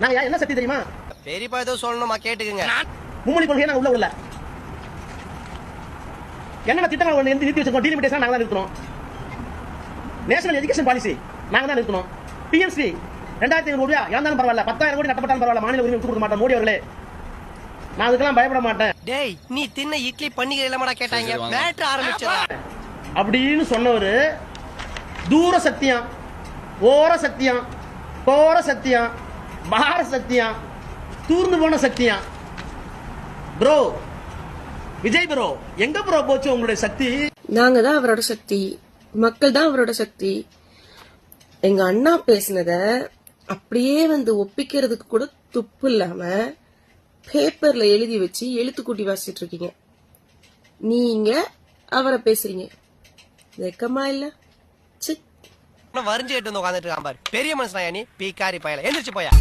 நாங்க என்ன சக்தி தெரியுமா? பெரியப்பா ஏதோ சொல்லணுமா கேட்டுக்குங்க. மும்மொழி கொள்கையை நாங்க உள்ள உள்ள என்னென்ன திட்டங்கள் ஒன்று நிறுத்தி வச்சிருக்கோம். டீலிமிட்டேஷன் நாங்க தான் நிறுத்தணும். நேஷனல் எஜுகேஷன் பாலிசி நாங்க தான் நிறுத்தணும். பிஎம்சி 2500 ரூபாய் இறந்தாலும் பரவாயில்ல, 10,000 கோடி கட்டப்பட்டாலும் பரவாயில்ல, மாநில உரிமை விட்டு கொடுக்க மாட்டேன் மோடி அவர்களே. நான் அதுக்கெல்லாம் பயப்பட மாட்டேன். டேய் நீ தின்ன இட்லி பன்னிகை இல்லமாடா கேட்டாங்க. மேட்டர் ஆரம்பிச்சதா அப்படின்னு சொன்னவரு தூர சத்தியம், ஓர சத்தியம், கோர சத்தியம், பார சத்தியம், தூர்ந்து போன சத்தியம். ப்ரோ விஜய் ப்ரோ, எங்க ப்ரோ போச்சு உங்களுடைய சக்தி? நாங்க தான் அவரோட சக்தி, மக்கள் தான் அவரோட சக்தி. எங்க அண்ணா பேசினத அப்படியே வந்து ஒப்பிக்கிறதுக்கு கூட துப்பு இல்லாம பேப்பர்ல எழுதி வச்சு எழுத்து கூட்டி வாசிட்டு இருக்கீங்க. நீங்க அவரை பேசுறீங்க, வெக்கமா இல்ல? வரிஞ்சு கேட்டு வந்து உட்காந்துட்டு இருக்கான் பாரு. பெரிய மனுஷனா நீ பீக்காரி பயல. எந்திரிச்சு போயா.